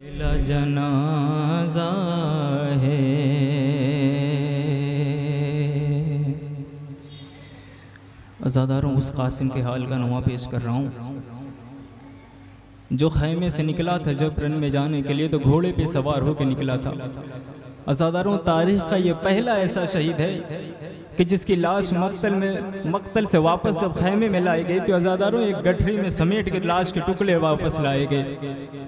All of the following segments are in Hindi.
जनाजा है। अज़ादारों, उस कासिम के हाल का नवा पेश कर रहा हूँ जो खैमे से निकला था जब रन में जाने के लिए, तो घोड़े पे सवार होकर निकला था। अज़ादारों, तारीख का ये पहला ऐसा शहीद है कि जिसकी लाश मक्तल से वापस जब खैमे में लाई गई तो अज़ादारों एक गठरी में समेट के लाश के टुकड़े वापस लाए गए।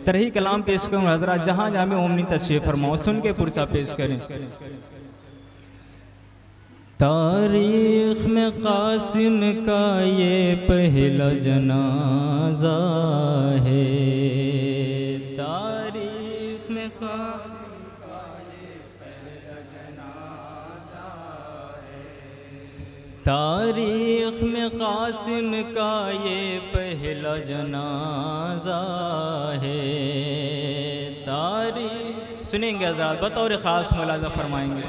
तरही कलाम पेश करूँ हज़रात, जहाँ जामे ओमनी तशरीफ़ फरमाओ, सुन के पुरसा पेश करें। तारीख में कासिम का ये पहला जनाजा है। तारीख में कासिम का ये पहला जनाजा है। तारीख में कासिम का ये पहला जनाजा है। तारीख सुनेंगे आज़ाद, बतौर ख़ास मुलाज़ा फरमाएंगे।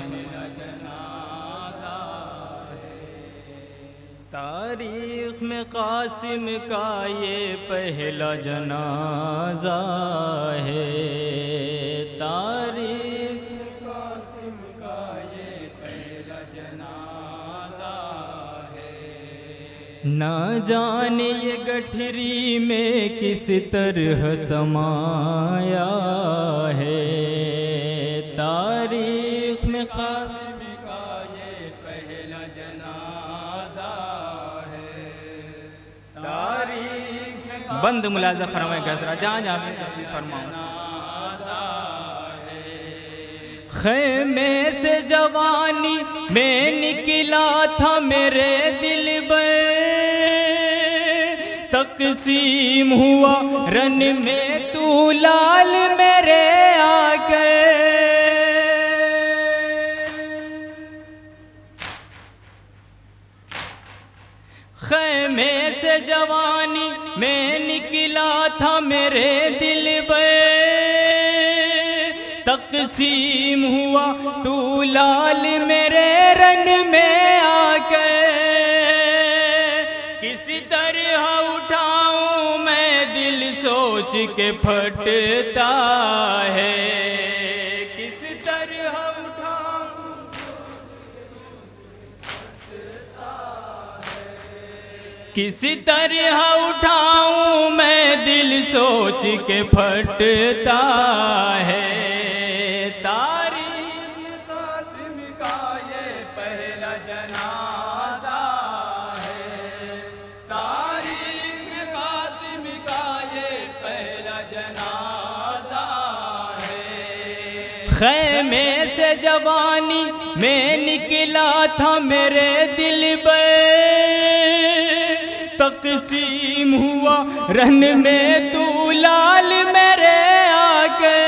तारीख में कासिम का ये पहला जनाजा है। तारीख में कासिम का ये पहला जनाजा है। ना जाने ये गठरी में किस तरह समाया है। तारीख में कासिम बंद मुलाज़ा फरमाए गजरा, जहाँ जहाँ पे तशरीफ़ फरमाओ। खैमे से जवानी में निकला था मेरे दिल में, तक़सीम हुआ रन में तू लाल मेरे आके। खैमे से जवानी में निकला था मेरे दिल में, तक़सीम हुआ तू लाल मेरे रंग में आके। किसी तरह उठाऊं मैं दिल सोच के फटता है। किसी तरह किसी तरह उठाऊं मैं दिल सोच के फटता है। तारीख में कासिम का ये पहला जनाजा है। तारीख में कासिम का ये पहला जनाजा है। खैमे से जवानी में निकला था मेरे दिल में, तक़सीम हुआ रन में तू लाल मेरे आके।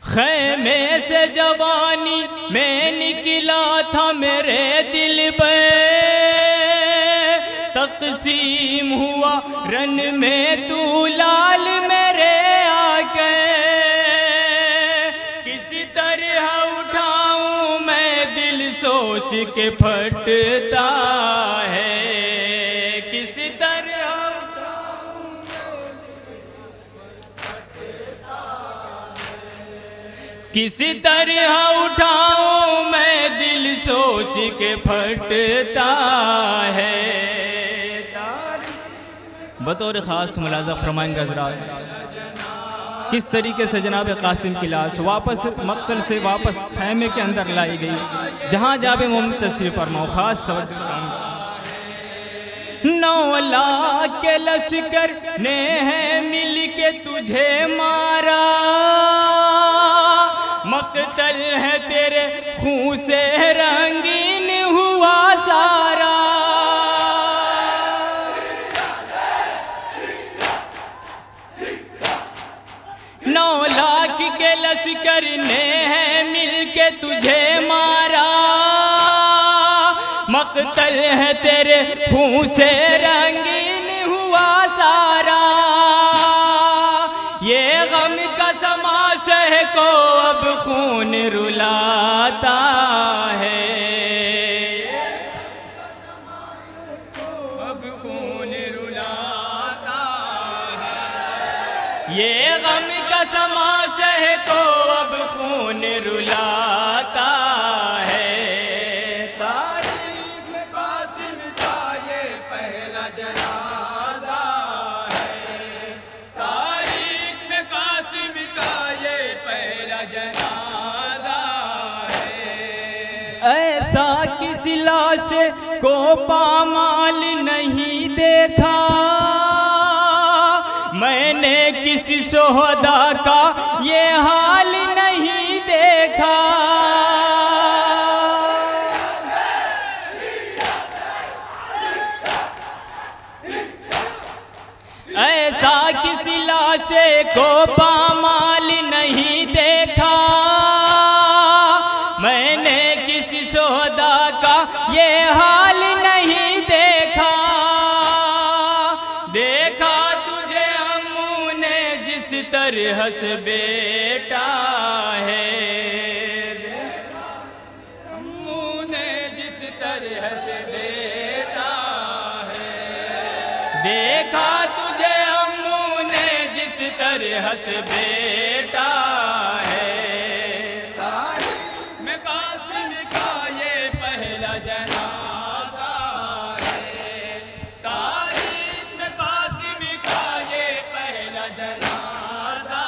खैमे से जवानी में निकला था मेरे दिल में, तक़सीम हुआ रन में तू लाल मेरे आके। किसी तरह उठाऊं मैं दिल सोच के फटता है। किसी तरह उठाऊं किसी तरह उठाऊं मैं दिल सोच के फटता है। बतौर ख़ास मुलाज़ा फरमाएंगे हज़रात, किस तरीके से जनाब कासिम की लाश वापस मक्तल से वापस खैमे के अंदर लाई गई। जहाँ जाबे मोमिन तशरीफ़ फरमाओ, ख़ास तवज्जो चाहूँगा। 9 लाख के लश्कर ने है मिल के तुझे मारा, मक्तल है तेरे खून से रंगीन हुआ सारा। 9 लाख के लश्कर ने है मिल के तुझे मारा, मक्तल है तेरे खून से रंगीन हुआ सारा। ये गम का समाशह को अब खून रुलाता है। अब खून रुला ये गम का समाशह को अब खून रुलाता है। तारीख में कासिम का ये पहला जनाजा है। तारीख में कासिम का ये पहला जनाजा है। ऐसा किसी लाश को पामाल नहीं देखा मैंने, किसी शोहदा का ये हाल नहीं देखा। ऐसा किसी लाशे को पामाल नहीं देखा मैंने, किसी शोहदा का ये हाल नहीं देखा। देखा तुझे अम्मू ने जिस तरह से बेटा है, अम्मू ने जिस तरह से बेटा है। देखा तुझे अम्मू ने जिस तरह से बेटा है। तारीख में कासिम का ये पहला जनाजा है। तारीख में कासिम का ये पहला जनाजा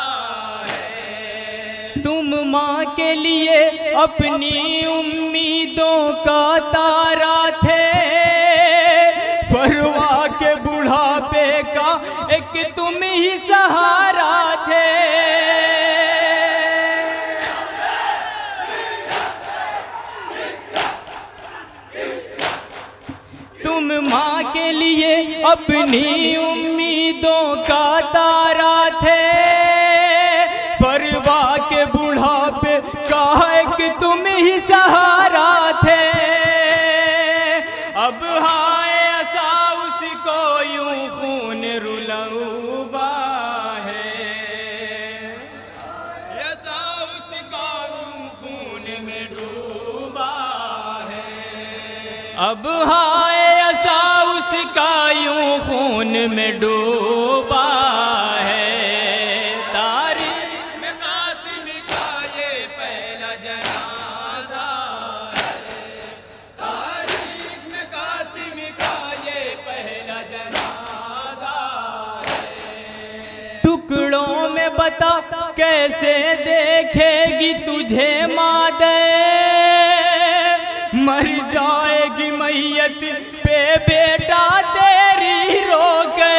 है। तुम माँ के लिए अपनी उम्मीदों का तारा थे, फरवा के बुढ़ापे का एक तुम ही सहारा थे। तुम माँ के लिए अपनी उम्मीदों का तारा थे, फरवा के बुढ़ापे का एक तुम ही सहारा थे। अब हाय ऐसा उसको यूं खून रुलौबा है, ऐसा उसका यूं खून में डूबा है। अब हाय ऐसा उसका यूं खून में डूबा है। तारीख में कासिम का ये पहला जनाजा है। तारीख में कासिम का ये पहला जनाजा है। टुकड़ों में बता कैसे देखेगी तुझे मादे, मर जाएगी मैयत पे बेटा तेरी रो के।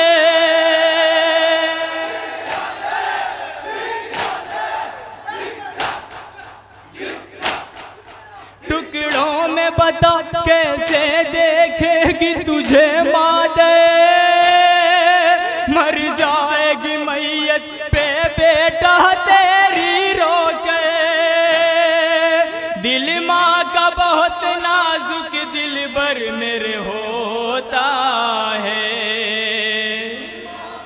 टुकड़ों में बता कैसे देखेगी तुझे मादे, मर जाएगी मैयत पे बेटा तेरी रो के। दिल माँ का बहुत नाजुक दिल भर मेरे होता है,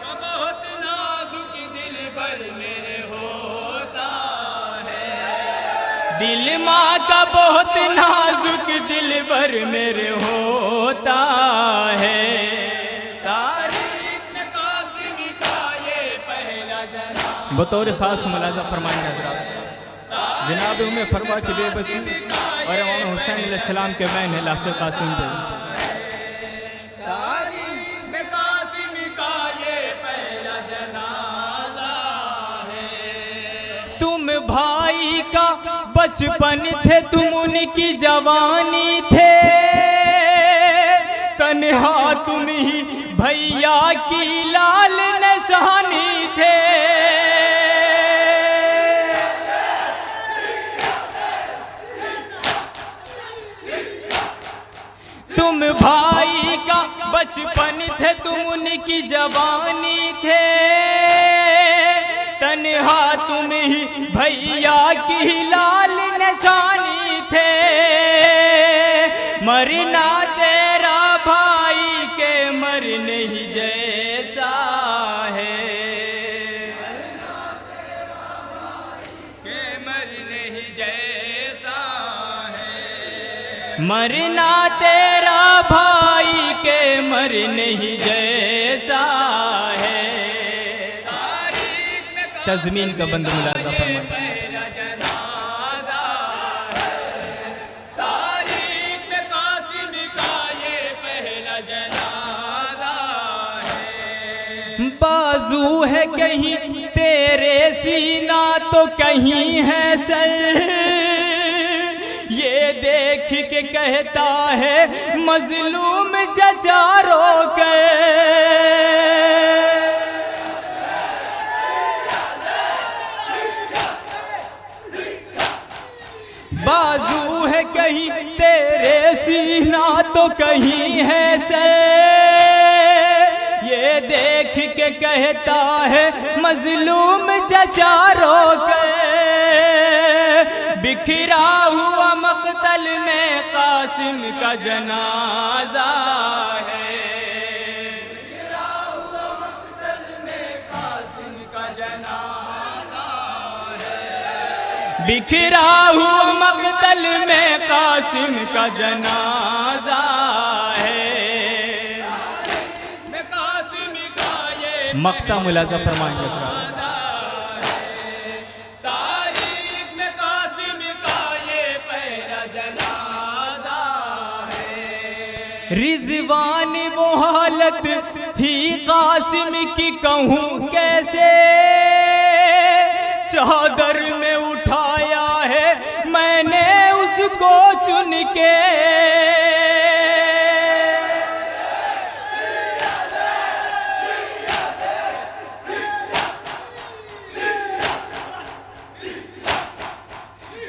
बहुत नाजुक दिल भर मेरे होता है। दिल माँ का बहुत नाजुक दिल भर मेरे होता है। तारीख में कासिम का ये पहला जनाजा। बतौर खास मुलाजा फरमाएंगे हज़रात जनाब उम्मे फरवा की बेबसी और इमाम हुसैन अलैहिस्सलाम के मैन है लाश कासिम पे। तारीख में कासिम का ये पहला जनाजा है। तुम भाई का बचपन थे, तुम उनकी जवानी थे, तन्हा तुम ही भैया की लाल निशानी थे। तुम भाई का बचपन थे, तुम उनकी जवानी थे, तन्हा तुम ही भैया की लाल निशानी थे। मरना तेरा भाई के मरने ही जैसा है, के मरने ही जैसा है। मरना तेरा भाई के मरने ही जैसा है। तज़मीन का बंद मुलाज़ा फरमाएं। बाजू है कहीं तेरे सीना तो कहीं है सर, ये देख के कहता है मजलूम जजारो के। बाजू है कहीं तेरे सीना तो कहीं है सर, ये देख के कहता है मजलूम जजारो के। बिखरा हुआ मक़तल में कासिम का जनाजा है, बिखरा हुआ मक़तल में कासिम का जनाजा है, बिखरा हुआ मक़तल में कासिम का जनाजा है। मक्ता मुलाज़ा फरमाएंगे सर। तारीख में कासिम का ये पहला जनाजा है। रिज़वान वो हालत थी कासिम की कहूँ कैसे, चादर में उठाया है मैंने उसको चुन के।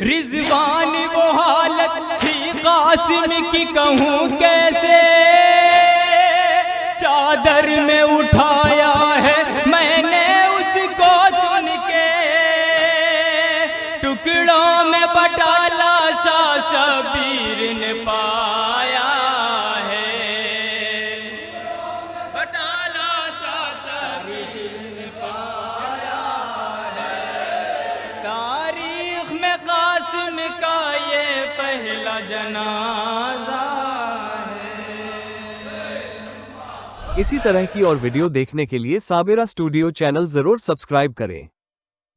रिज़वान वो हालत थी कासिम की कहूँ कैसे, चादर में उठाया है मैंने उसको चुन के। टुकड़ों में बटा लाशा शबीर ने पाया है, बटा लाशा शबीर ने पाया है। तारीख में कासिम का ये पहला जनाजा है। इसी तरह की और वीडियो देखने के लिए साबिरा स्टूडियो चैनल जरूर सब्सक्राइब करें।